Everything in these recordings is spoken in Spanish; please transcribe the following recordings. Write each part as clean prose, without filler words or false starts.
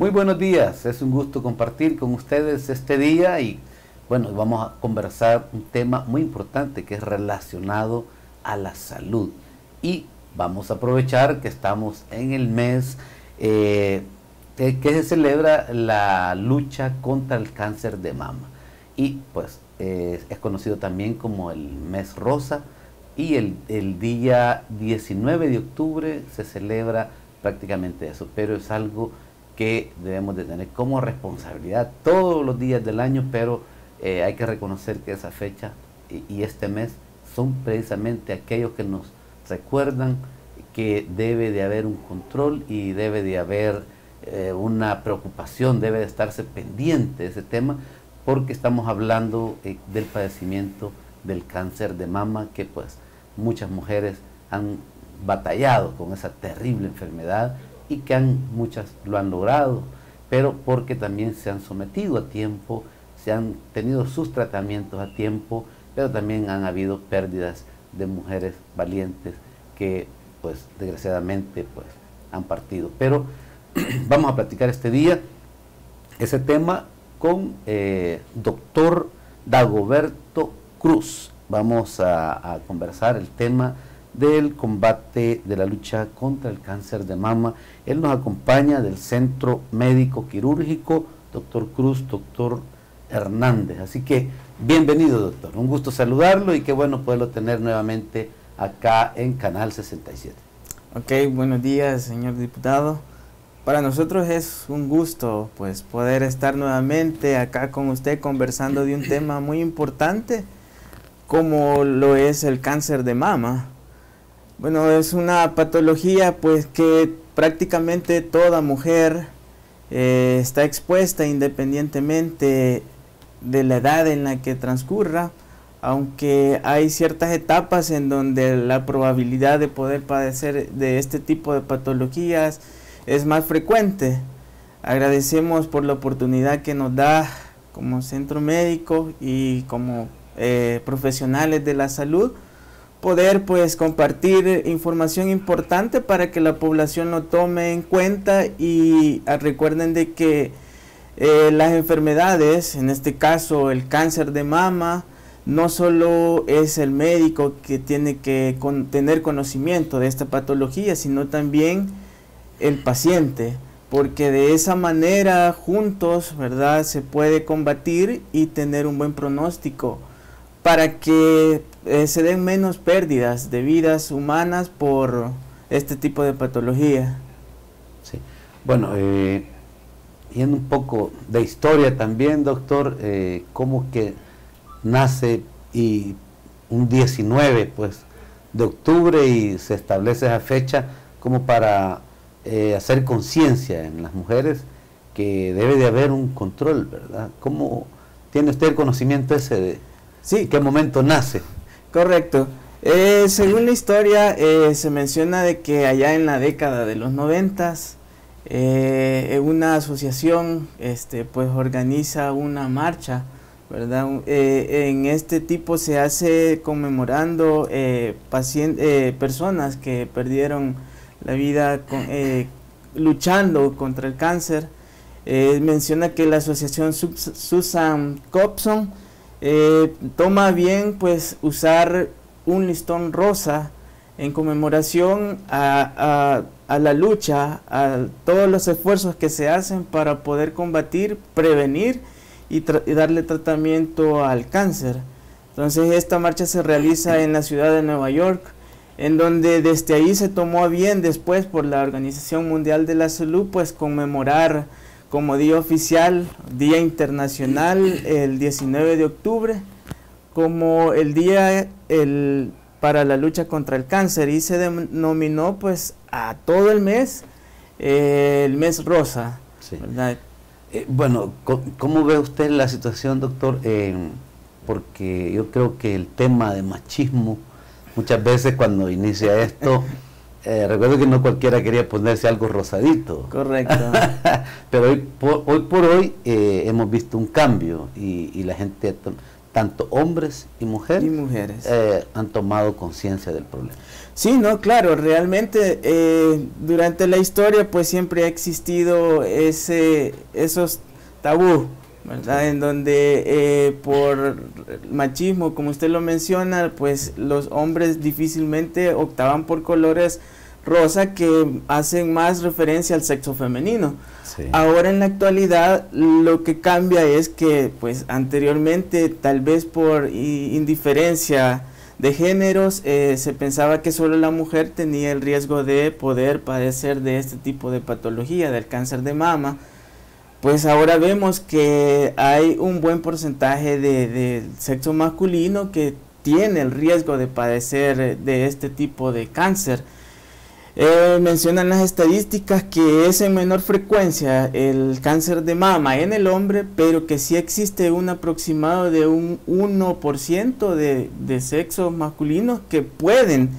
Muy buenos días, es un gusto compartir con ustedes este día y bueno, vamos a conversar un tema muy importante que es relacionado a la salud y vamos a aprovechar que estamos en el mes que se celebra la lucha contra el cáncer de mama y pues es conocido también como el mes rosa y el día 19 de octubre se celebra prácticamente eso, pero es algo que debemos de tener como responsabilidad todos los días del año, pero hay que reconocer que esa fecha y este mes son precisamente aquellos que nos recuerdan que debe de haber un control y debe de haber una preocupación, debe de estarse pendiente de ese tema, porque estamos hablando del padecimiento del cáncer de mama, que pues muchas mujeres han batallado con esa terrible enfermedad y que muchas lo han logrado, pero porque también se han sometido a tiempo, se han tenido sus tratamientos a tiempo, pero también han habido pérdidas de mujeres valientes que pues desgraciadamente pues han partido. Pero vamos a platicar este día ese tema con doctor Dagoberto Cruz. Vamos a conversar el tema del combate de la lucha contra el cáncer de mama. Él nos acompaña del Centro Médico Quirúrgico, doctor Cruz, doctor Hernández. Así que bienvenido, doctor. Un gusto saludarlo y qué bueno poderlo tener nuevamente acá en Canal 67. Ok, buenos días, señor diputado. Para nosotros es un gusto pues poder estar nuevamente acá con usted conversando de un tema muy importante como lo es el cáncer de mama. Bueno, es una patología pues que prácticamente toda mujer está expuesta independientemente de la edad en la que transcurra, aunque hay ciertas etapas en donde la probabilidad de poder padecer de este tipo de patologías es más frecuente. Agradecemos por la oportunidad que nos da como centro médico y como profesionales de la salud poder pues compartir información importante para que la población lo tome en cuenta y recuerden de que las enfermedades, en este caso el cáncer de mama, no solo es el médico que tiene que tener conocimiento de esta patología, sino también el paciente, porque de esa manera juntos, ¿verdad?, se puede combatir y tener un buen pronóstico para que se den menos pérdidas de vidas humanas por este tipo de patología. Sí. Bueno, yendo un poco de historia también, doctor, cómo que nace y un 19 pues, de octubre y se establece esa fecha como para hacer conciencia en las mujeres que debe de haber un control, ¿verdad? ¿Cómo tiene usted el conocimiento ese de sí, qué momento nace? Correcto. Según la historia se menciona de que allá en la década de los 90s una asociación pues organiza una marcha, ¿verdad? En este tipo se hace conmemorando personas que perdieron la vida luchando contra el cáncer. Menciona que la asociación Susan Copson toma bien pues usar un listón rosa en conmemoración a la lucha, a todos los esfuerzos que se hacen para poder combatir, prevenir y darle tratamiento al cáncer. Entonces esta marcha se realiza en la ciudad de Nueva York, en donde desde ahí se tomó a bien después por la Organización Mundial de la Salud pues conmemorar como día oficial, día internacional, el 19 de octubre, como el día para la lucha contra el cáncer, y se denominó pues a todo el mes el mes rosa. Sí. ¿Verdad? Bueno, ¿cómo ve usted la situación, doctor? Porque yo creo que el tema de machismo, muchas veces cuando inicia esto, recuerdo que no cualquiera quería ponerse algo rosadito. Correcto. Pero hoy por hoy hemos visto un cambio y la gente tanto hombres y mujeres, han tomado conciencia del problema. Sí, no, claro, realmente durante la historia pues siempre ha existido esos tabú, ¿verdad? Sí. En donde por machismo, como usted lo menciona, pues los hombres difícilmente optaban por colores rosa, que hacen más referencia al sexo femenino. Sí. Ahora en la actualidad lo que cambia es que pues anteriormente, tal vez por indiferencia de géneros, se pensaba que solo la mujer tenía el riesgo de poder padecer de este tipo de patología, del cáncer de mama. Pues ahora vemos que hay un buen porcentaje de sexo masculino que tiene el riesgo de padecer de este tipo de cáncer. Mencionan las estadísticas que es en menor frecuencia el cáncer de mama en el hombre, pero que sí existe un aproximado de un 1% de sexos masculinos que pueden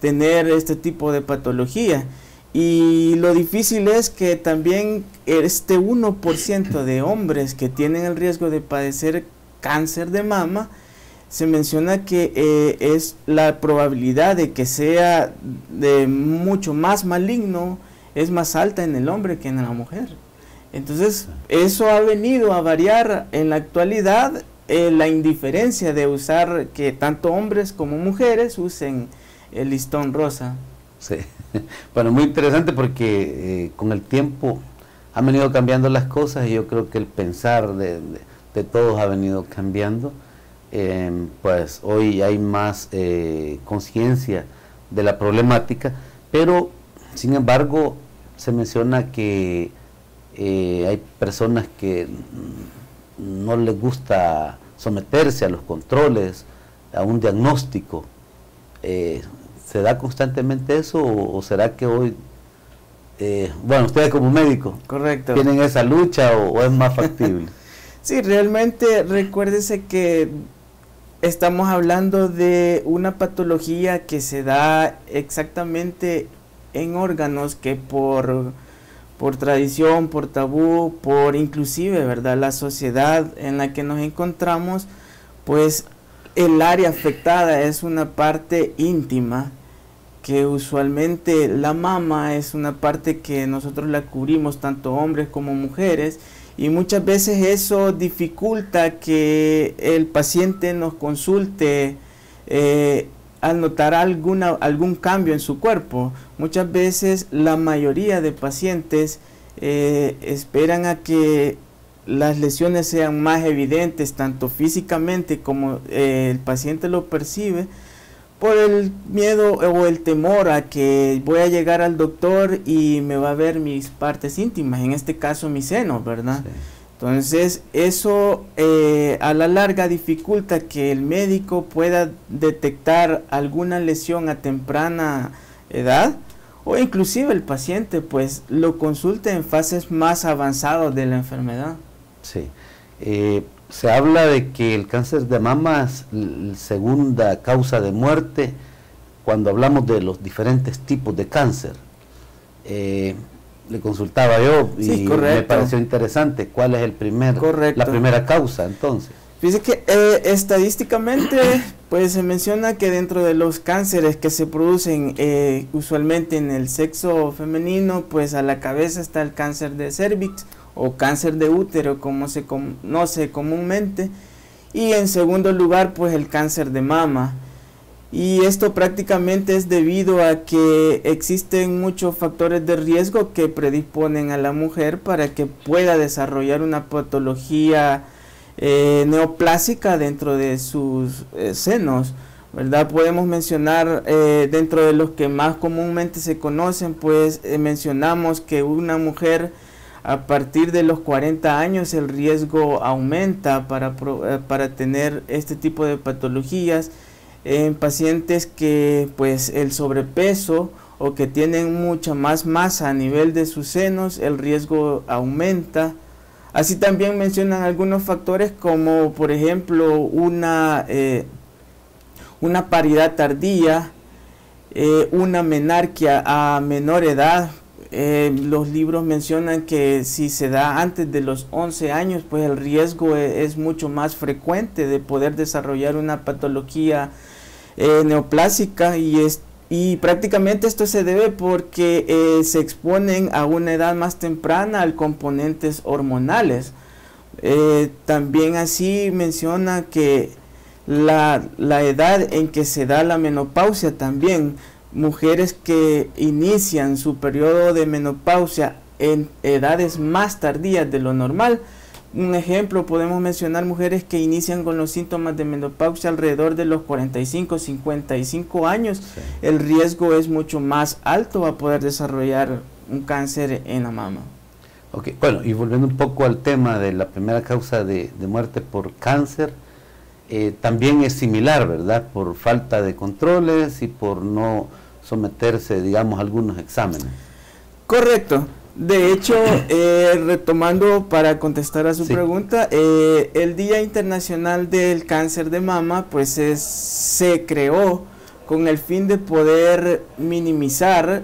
tener este tipo de patología. Y lo difícil es que también este 1% de hombres que tienen el riesgo de padecer cáncer de mama, se menciona que es la probabilidad de que sea de mucho más maligno, es más alta en el hombre que en la mujer. Entonces eso ha venido a variar en la actualidad, la indiferencia de usar, que tanto hombres como mujeres usen el listón rosa. Sí, bueno, muy interesante porque con el tiempo han venido cambiando las cosas y yo creo que el pensar de todos ha venido cambiando. Pues hoy hay más conciencia de la problemática, pero sin embargo se menciona que hay personas que no les gusta someterse a los controles, a un diagnóstico. ¿Se da constantemente eso o será que hoy, bueno, ustedes como médicos, correcto, tienen esa lucha o es más factible? Sí, realmente recuérdese que estamos hablando de una patología que se da exactamente en órganos que por tradición, por tabú, por inclusive, ¿verdad?, la sociedad en la que nos encontramos, pues el área afectada es una parte íntima, que usualmente la mama es una parte que nosotros la cubrimos tanto hombres como mujeres, y muchas veces eso dificulta que el paciente nos consulte al notar algún cambio en su cuerpo. Muchas veces la mayoría de pacientes esperan a que las lesiones sean más evidentes, tanto físicamente como el paciente lo percibe, por el miedo o el temor a que voy a llegar al doctor y me va a ver mis partes íntimas, en este caso mis senos, ¿verdad? Sí. Entonces eso a la larga dificulta que el médico pueda detectar alguna lesión a temprana edad, o inclusive el paciente pues lo consulte en fases más avanzadas de la enfermedad. Sí. Se habla de que el cáncer de mama es la segunda causa de muerte cuando hablamos de los diferentes tipos de cáncer. Le consultaba yo y sí, me pareció interesante. ¿Cuál es la primera causa entonces? Fíjese que estadísticamente pues se menciona que dentro de los cánceres que se producen usualmente en el sexo femenino, pues a la cabeza está el cáncer de cervix o cáncer de útero, como se conoce comúnmente, y en segundo lugar pues el cáncer de mama. Y esto prácticamente es debido a que existen muchos factores de riesgo que predisponen a la mujer para que pueda desarrollar una patología neoplásica dentro de sus senos, ¿verdad? Podemos mencionar dentro de los que más comúnmente se conocen, pues mencionamos que una mujer a partir de los 40 años el riesgo aumenta para tener este tipo de patologías. En pacientes que pues el sobrepeso o que tienen mucha más masa a nivel de sus senos, el riesgo aumenta. Así también mencionan algunos factores como por ejemplo una paridad tardía, una menarquia a menor edad, Los libros mencionan que si se da antes de los 11 años, pues el riesgo es mucho más frecuente de poder desarrollar una patología neoplásica, y prácticamente esto se debe porque se exponen a una edad más temprana a componentes hormonales. También así menciona que la edad en que se da la menopausia también, mujeres que inician su periodo de menopausia en edades más tardías de lo normal. Un ejemplo, podemos mencionar mujeres que inician con los síntomas de menopausia alrededor de los 45, 55 años. Sí. El riesgo es mucho más alto a poder desarrollar un cáncer en la mama. Ok, bueno, y volviendo un poco al tema de la primera causa de muerte por cáncer, también es similar, ¿verdad? Por falta de controles y por no someterse, digamos, a algunos exámenes. Correcto. De hecho, retomando para contestar a su pregunta, el Día Internacional del Cáncer de Mama, pues se creó con el fin de poder minimizar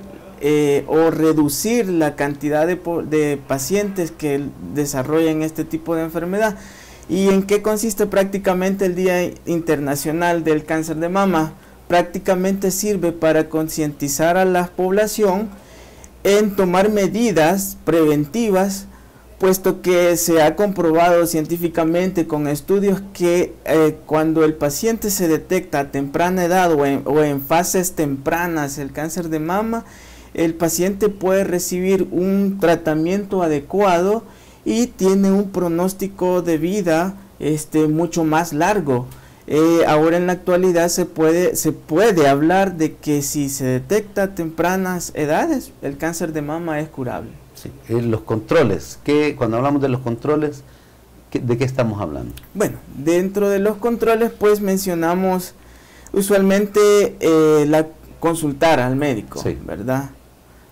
o reducir la cantidad de pacientes que desarrollan este tipo de enfermedad. ¿Y en qué consiste prácticamente el Día Internacional del Cáncer de Mama? Prácticamente sirve para concientizar a la población en tomar medidas preventivas, puesto que se ha comprobado científicamente con estudios que cuando el paciente se detecta a temprana edad o en fases tempranas el cáncer de mama, el paciente puede recibir un tratamiento adecuado y tiene un pronóstico de vida mucho más largo. Ahora en la actualidad se puede hablar de que si se detecta a tempranas edades, el cáncer de mama es curable. Sí. Los controles, cuando hablamos de los controles, ¿de qué estamos hablando? Bueno, dentro de los controles pues mencionamos usualmente consultar al médico, sí, ¿verdad?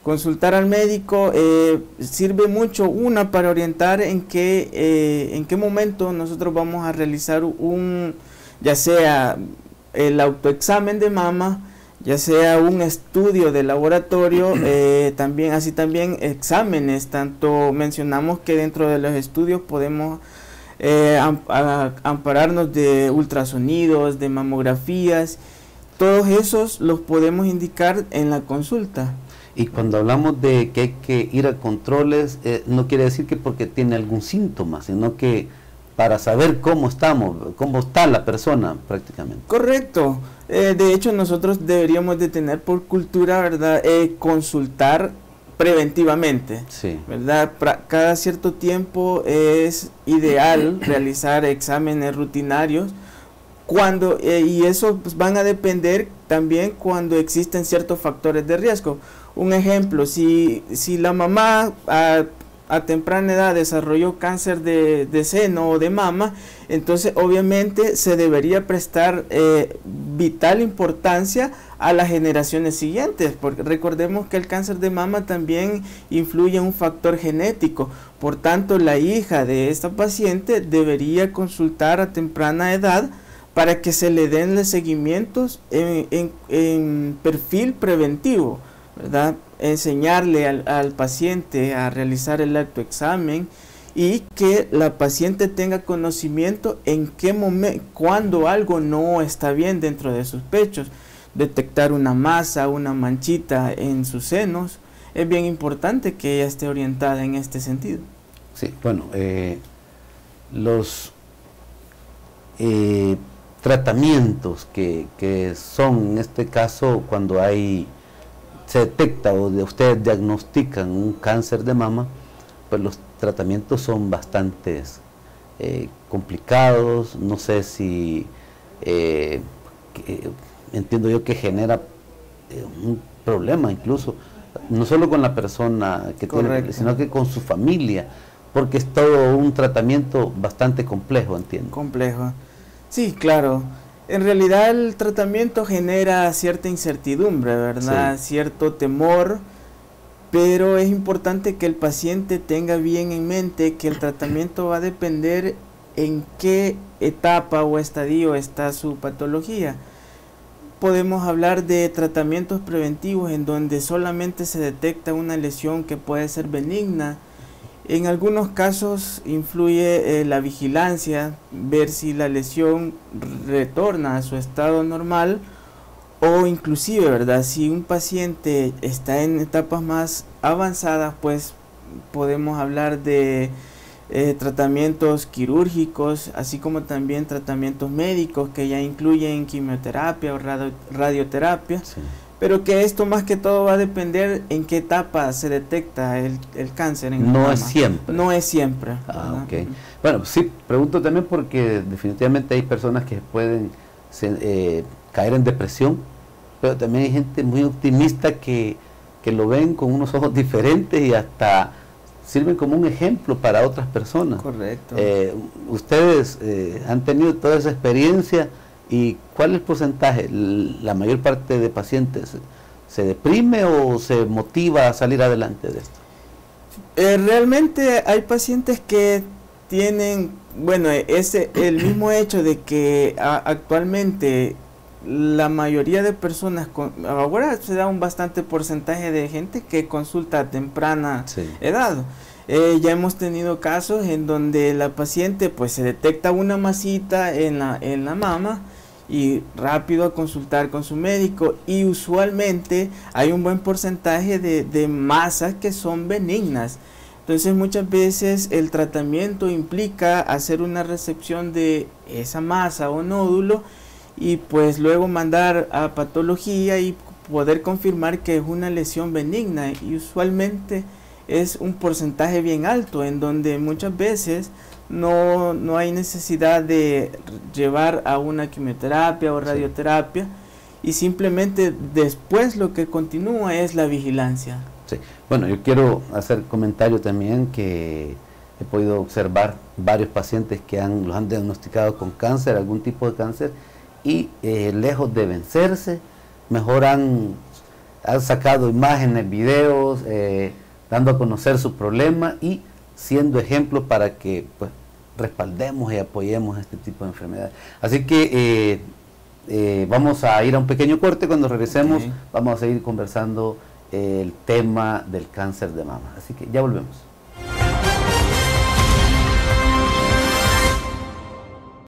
Consultar al médico sirve mucho, para orientar en qué momento nosotros vamos a realizar ya sea el autoexamen de mama, ya sea un estudio de laboratorio, también exámenes. Tanto mencionamos que dentro de los estudios podemos ampararnos de ultrasonidos, de mamografías, todos esos los podemos indicar en la consulta. Y cuando hablamos de que hay que ir a controles, no quiere decir que porque tiene algún síntoma, sino que para saber cómo está la persona prácticamente. Correcto. De hecho, nosotros deberíamos de tener por cultura, ¿verdad?, consultar preventivamente, sí, ¿verdad? Cada cierto tiempo es ideal realizar exámenes rutinarios, y eso pues van a depender también cuando existen ciertos factores de riesgo. Un ejemplo, si la mamá a temprana edad desarrolló cáncer de seno o de mama, entonces obviamente se debería prestar vital importancia a las generaciones siguientes, porque recordemos que el cáncer de mama también influye en un factor genético. Por tanto, la hija de esta paciente debería consultar a temprana edad para que se le den los seguimientos en perfil preventivo, ¿verdad? Enseñarle al paciente a realizar el autoexamen y que la paciente tenga conocimiento en qué momento, cuando algo no está bien dentro de sus pechos. Detectar una masa, una manchita en sus senos, es bien importante que ella esté orientada en este sentido. Sí, bueno, los tratamientos que son en este caso cuando se detecta o ustedes diagnostican un cáncer de mama, pues los tratamientos son bastante complicados. No sé si entiendo yo que genera un problema incluso, no solo con la persona que tiene, sino que con su familia, porque es todo un tratamiento bastante complejo, entiendo. Complejo, sí, claro. En realidad el tratamiento genera cierta incertidumbre, ¿verdad? Sí. Cierto temor, pero es importante que el paciente tenga bien en mente que el tratamiento va a depender en qué etapa o estadio está su patología. podemos hablar de tratamientos preventivos en donde solamente se detecta una lesión que puede ser benigna. En algunos casos influye la vigilancia, ver si la lesión retorna a su estado normal, o inclusive, ¿verdad?, si un paciente está en etapas más avanzadas, pues podemos hablar de tratamientos quirúrgicos, así como también tratamientos médicos que ya incluyen quimioterapia o radioterapia, sí. Pero que esto más que todo va a depender en qué etapa se detecta el cáncer en no es siempre. No es siempre. Ah, okay. Bueno, sí, pregunto también porque definitivamente hay personas que pueden caer en depresión, pero también hay gente muy optimista que lo ven con unos ojos diferentes y hasta sirven como un ejemplo para otras personas. Correcto. Ustedes han tenido toda esa experiencia, ¿y cuál es el porcentaje? ¿La mayor parte de pacientes se deprime o se motiva a salir adelante de esto? Realmente hay pacientes que tienen, bueno, el mismo hecho de que actualmente la mayoría de personas, ahora se da un bastante porcentaje de gente que consulta a temprana edad. Ya hemos tenido casos en donde la paciente pues se detecta una masita en la mama y rápido a consultar con su médico, y usualmente hay un buen porcentaje de masas que son benignas. Entonces muchas veces el tratamiento implica hacer una resección de esa masa o nódulo y pues luego mandar a patología y poder confirmar que es una lesión benigna, y usualmente es un porcentaje bien alto en donde muchas veces no hay necesidad de llevar a una quimioterapia o radioterapia, y simplemente después lo que continúa es la vigilancia. Sí. Bueno, yo quiero hacer comentario también que he podido observar varios pacientes que los han diagnosticado con cáncer, algún tipo de cáncer, y lejos de vencerse, mejor han sacado imágenes, videos, dando a conocer su problema y siendo ejemplos para que pues respaldemos y apoyemos este tipo de enfermedades. Así que vamos a ir a un pequeño corte. Cuando regresemos vamos a seguir conversando el tema del cáncer de mama. Así que ya volvemos.